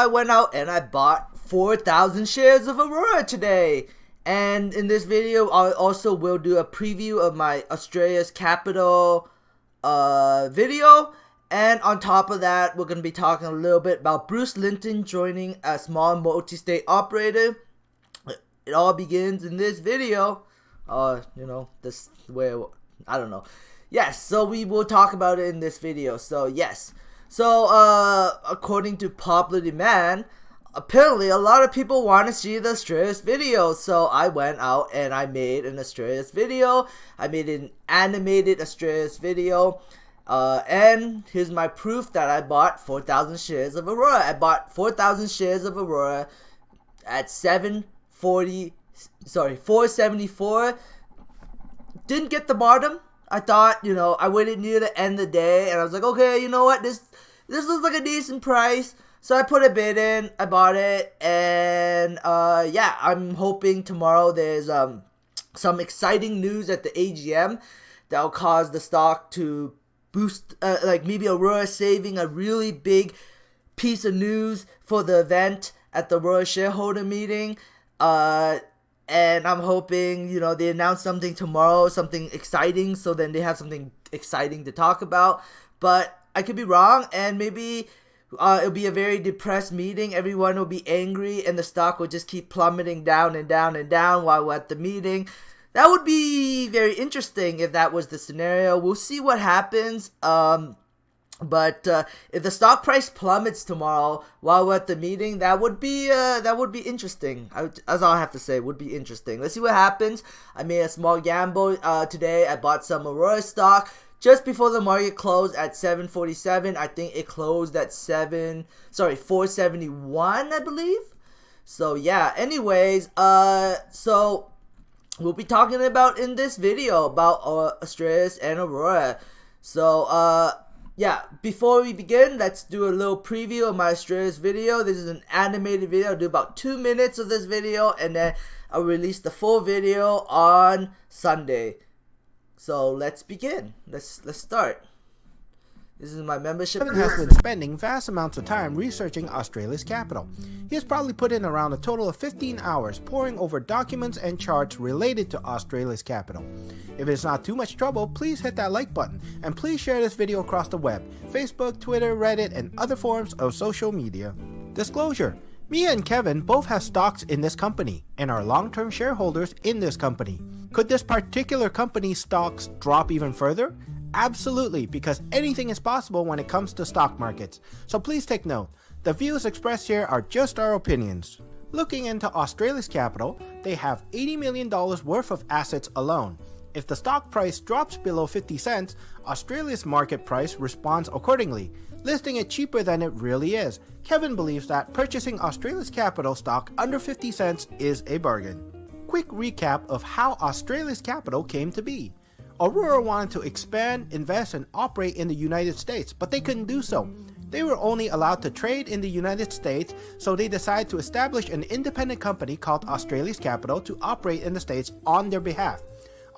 I went out and I bought 4,000 shares of Aurora today. And in this video, I also will do a preview of my Australia's Capital video. And on top of that, we're going to be talking a little bit about Bruce Linton joining a small multi-state operator. It all begins in this video. This way, I don't know. Yes, so we will talk about it in this video. So, yes. So, according to popular demand, apparently a lot of people want to see the Australis video. So, I went out and I made an Australis video. I made an animated Australis video. And here's my proof that I bought 4,000 shares of Aurora. I bought 4,000 shares of Aurora at 474. Didn't get the bottom. I thought, I waited near the end of the day, and I was like, okay, you know what, this looks like a decent price. So I put a bid in, I bought it, and yeah, I'm hoping tomorrow there's some exciting news at the AGM that'll cause the stock to boost, like maybe Aurora saving a really big piece of news for the event at the Aurora shareholder meeting. And I'm hoping, they announce something tomorrow, something exciting, so then they have something exciting to talk about. But I could be wrong, and maybe it'll be a very depressed meeting. Everyone will be angry, and the stock will just keep plummeting down and down and down while we're at the meeting. That would be very interesting if that was the scenario. We'll see what happens. But if the stock price plummets tomorrow while we're at the meeting, that would be interesting. That's all I have to say. Would be interesting. Let's see what happens. I made a small gamble today. I bought some Aurora stock just before the market closed at 747. I think it closed at 471, I believe. So yeah. Anyways, so we'll be talking about in this video about Australis and Aurora. So yeah, before we begin, let's do a little preview of my Australis video. This is an animated video. I'll do about 2 minutes of this video, and then I'll release the full video on Sunday. So let's begin. Let's start. This is my membership. Kevin has been spending vast amounts of time researching Australis Capital. He has probably put in around a total of 15 hours poring over documents and charts related to Australis Capital. If it's not too much trouble, please hit that like button, and please share this video across the web, Facebook, Twitter, Reddit, and other forms of social media. Disclosure: me and Kevin both have stocks in this company and are long-term shareholders in this company. Could this particular company's stocks drop even further? Absolutely, because anything is possible when it comes to stock markets. So please take note, the views expressed here are just our opinions. Looking into Australis Capital, they have $80 million worth of assets alone. If the stock price drops below 50 cents, Australia's market price responds accordingly, listing it cheaper than it really is. Kevin believes that purchasing Australis Capital stock under 50 cents is a bargain. Quick recap of how Australis Capital came to be. Aurora wanted to expand, invest, and operate in the United States, but they couldn't do so. They were only allowed to trade in the United States, so they decided to establish an independent company called Australis Capital to operate in the States on their behalf.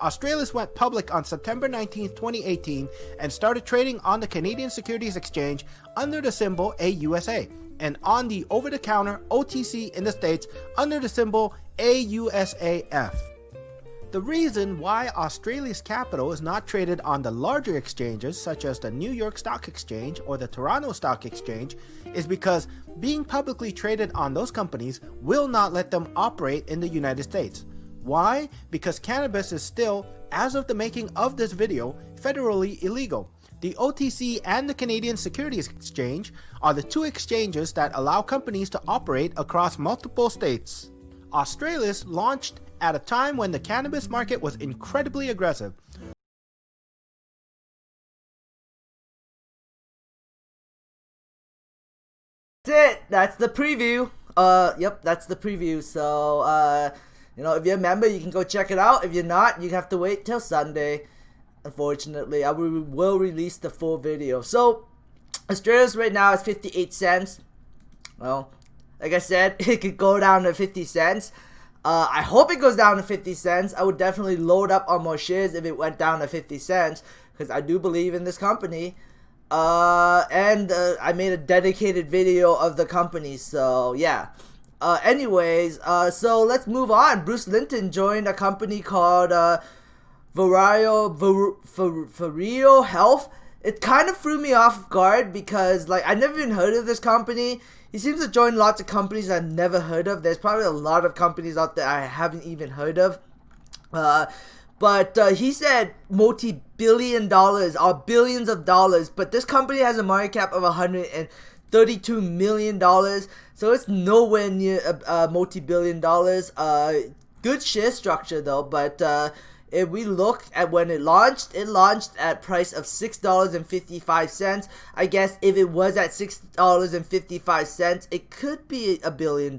Australis went public on September 19, 2018 and started trading on the Canadian Securities Exchange under the symbol AUSA and on the over-the-counter OTC in the States under the symbol AUSAF. The reason why Australis Capital is not traded on the larger exchanges such as the New York Stock Exchange or the Toronto Stock Exchange is because being publicly traded on those companies will not let them operate in the United States. Why? Because cannabis is still, as of the making of this video, federally illegal. The OTC and the Canadian Securities Exchange are the two exchanges that allow companies to operate across multiple states. Australis launched at a time when the cannabis market was incredibly aggressive. That's it. That's the preview. Yep, that's the preview. So, if you're a member, you can go check it out. If you're not, you have to wait till Sunday. Unfortunately, I will release the full video. So, Australis right now is 58 cents. Well, like I said, it could go down to 50 cents. I hope it goes down to 50 cents. I would definitely load up on more shares if it went down to 50 cents because I do believe in this company. And I made a dedicated video of the company, so yeah. So let's move on. Bruce Linton joined a company called Vireo Health. It kind of threw me off guard because, like, I never even heard of this company. He seems to join lots of companies I've never heard of. There's probably a lot of companies out there I haven't even heard of. But he said multi-billion dollars or billions of dollars. But this company has a market cap of $132 million. So it's nowhere near multi-billion dollars. Good share structure though. But if we look at when it launched at price of $6.55. I guess if it was at $6.55, it could be $1 billion.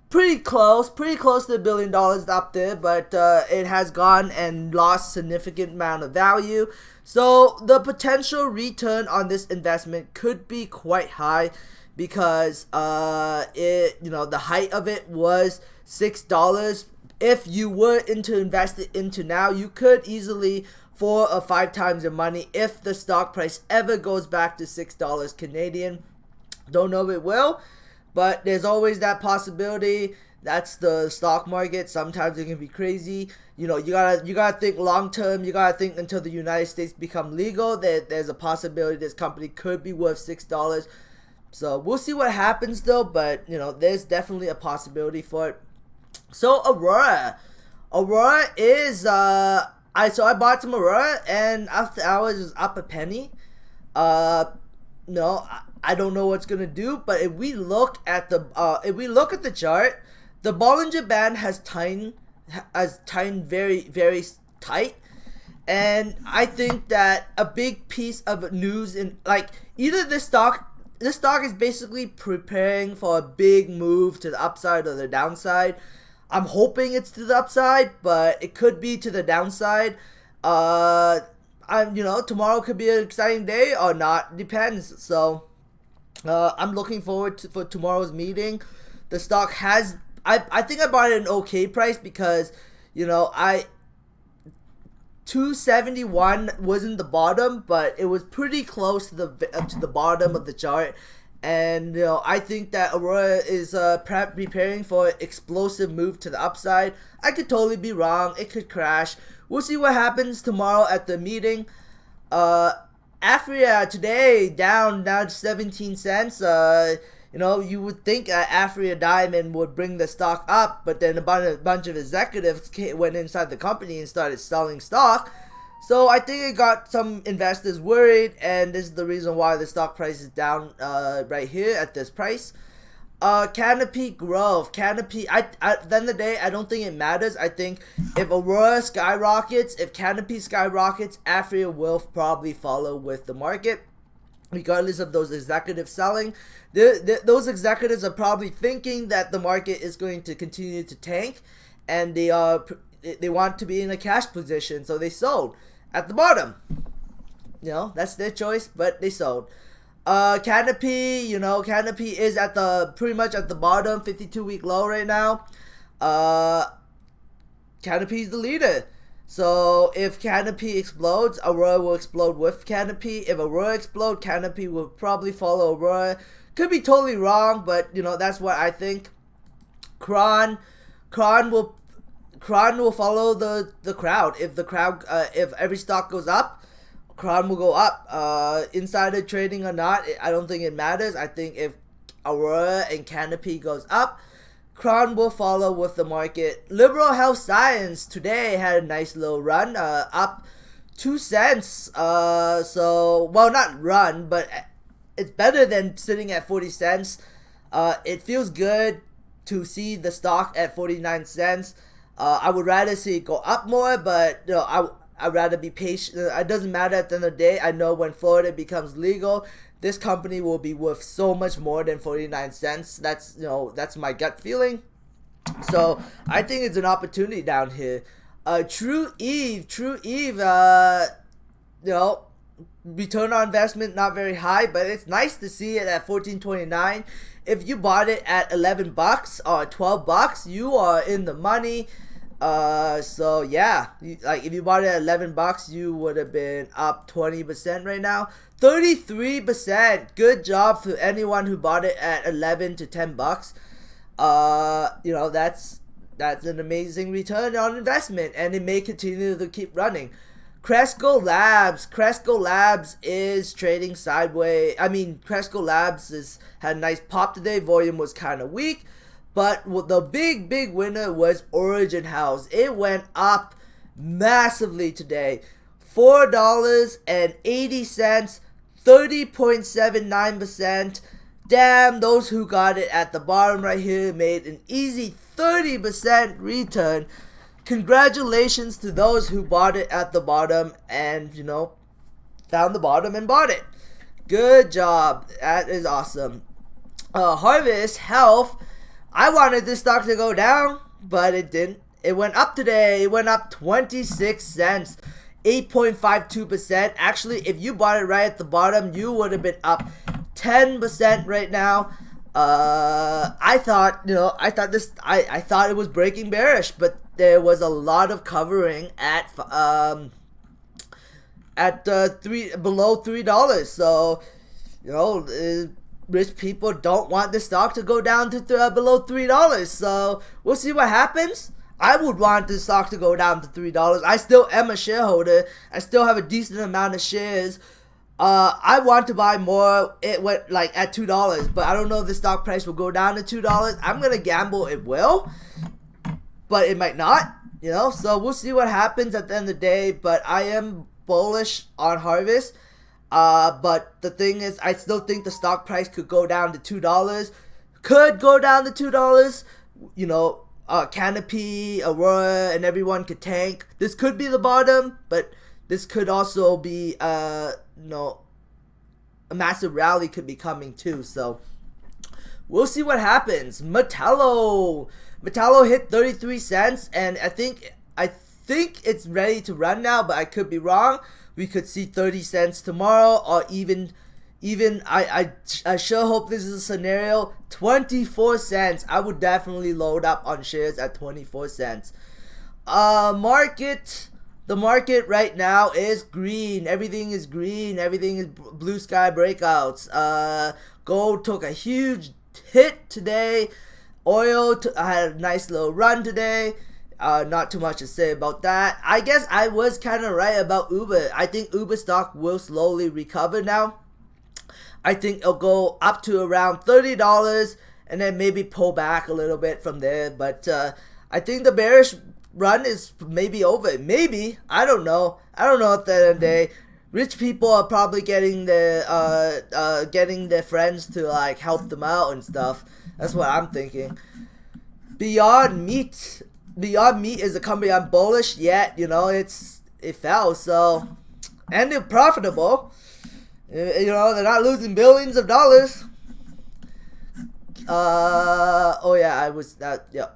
Pretty close to $1 billion up there, but it has gone and lost significant amount of value. So the potential return on this investment could be quite high because the height of it was $6. If you were to invest it into now, you could easily 4 or 5 times your money if the stock price ever goes back to $6 Canadian. Don't know if it will, but there's always that possibility. That's the stock market. Sometimes it can be crazy. You gotta think long term. You gotta think until the United States become legal. There's a possibility this company could be worth $6. So we'll see what happens though. But there's definitely a possibility for it. So Aurora is I bought some Aurora, and after hours it was up a penny. No, I don't know what's gonna do, but if we look at the chart, the Bollinger Band has tightened very, very tight, and I think that a big piece of news either this stock is basically preparing for a big move to the upside or the downside. I'm hoping it's to the upside, but it could be to the downside. Tomorrow could be an exciting day or not. Depends. So, I'm looking forward for tomorrow's meeting. The stock has, I think I bought it at an okay price because, 271 wasn't the bottom, but it was pretty close to the bottom of the chart. And I think that Aurora is preparing for an explosive move to the upside. I could totally be wrong. It could crash. We'll see what happens tomorrow at the meeting. Afria today down 17 cents. You would think Afria Diamond would bring the stock up, but then a bunch of executives went inside the company and started selling stock. So I think it got some investors worried, and this is the reason why the stock price is down right here at this price. Canopy growth. Canopy, at the end of the day, I don't think it matters. I think if Aurora skyrockets, if Canopy skyrockets, Afria will probably follow with the market, regardless of those executives selling. Those executives are probably thinking that the market is going to continue to tank, and they want to be in a cash position, so they sold at the bottom. That's their choice, but they sold. Canopy is pretty much at the bottom, 52-week low right now. Canopy is the leader. So if Canopy explodes, Aurora will explode with Canopy. If Aurora explodes, Canopy will probably follow Aurora. Could be totally wrong, but that's what I think. Cron will follow the crowd. If every stock goes up, Cron will go up. Insider trading or not, I don't think it matters. I think if Aurora and Canopy goes up, Cron will follow with the market. Liberal Health Science today had a nice little run, up 2 cents. Not run, but it's better than sitting at 40 cents. It feels good to see the stock at 49 cents. I would rather see it go up more, but I'd rather be patient. It doesn't matter at the end of the day. I know when Florida becomes legal, this company will be worth so much more than 49 cents. That's my gut feeling. So I think it's an opportunity down here. True Eve, return on investment not very high, but it's nice to see it at $14.29. If you bought it at $11 or $12, you are in the money. So yeah, like if you bought it at $11, you would have been up 20% right now. 33%. Good job for anyone who bought it at 11 to $10. You know, that's an amazing return on investment, and it may continue to keep running. Cresco Labs is trading sideways. I mean, Cresco Labs had a nice pop today. Volume was kind of weak. But the big winner was Origin House. It went up massively today. $4.80, 30.79%. Damn, those who got it at the bottom right here made an easy 30% return. Congratulations to those who bought it at the bottom and, you know, found the bottom and bought it. Good job. That is awesome. Australis Health. I wanted this stock to go down, but it didn't. It went up today. It went up 26 cents, 8.52%. Actually, if you bought it right at the bottom, you would have been up 10% right now. I thought it was breaking bearish, but there was a lot of covering at below $3. So, you know, rich people don't want the stock to go down to below $3. So we'll see what happens. I would want the stock to go down to $3. I still am a shareholder. I still have a decent amount of shares. I want to buy more. It went like at $2, but I don't know if the stock price will go down to $2. I'm gonna gamble it will, but it might not. You know, so we'll see what happens at the end of the day. But I am bullish on Harvest. But the thing is, I still think the stock price could go down to $2. Could go down to $2. You know, Canopy, Aurora, and everyone could tank. This could be the bottom, but this could also be, you know, a massive rally could be coming too. So we'll see what happens. Metallo hit 33 cents, and I think it's ready to run now, but I could be wrong. We could see 30 cents tomorrow, or even I sure hope this is a scenario. 24 cents. I would definitely load up on shares at 24 cents. The market right now is green. Everything is green. Everything is blue sky breakouts. Gold took a huge hit today. Oil had a nice little run today. Not too much to say about that. I guess I was kind of right about Uber. I think Uber stock will slowly recover now. I think it'll go up to around $30 and then maybe pull back a little bit from there. But I think the bearish run is maybe over. Maybe. I don't know. I don't know at the end of the day. Rich people are probably getting their friends to like help them out and stuff. That's what I'm thinking. Beyond Meat is a company I'm bullish, yet you know it fell, so, and they're profitable. You know, they're not losing billions of dollars. Oh yeah, I was that. Yeah.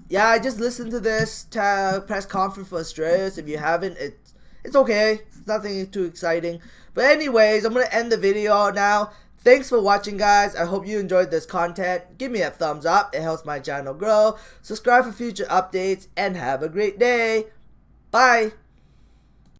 Yeah, I just listened to this press conference for Australis. If you haven't, it's okay. It's nothing too exciting. But anyways, I'm gonna end the video now. Thanks for watching, guys. I hope you enjoyed this content. Give me a thumbs up. It helps my channel grow. Subscribe for future updates, and have a great day. Bye.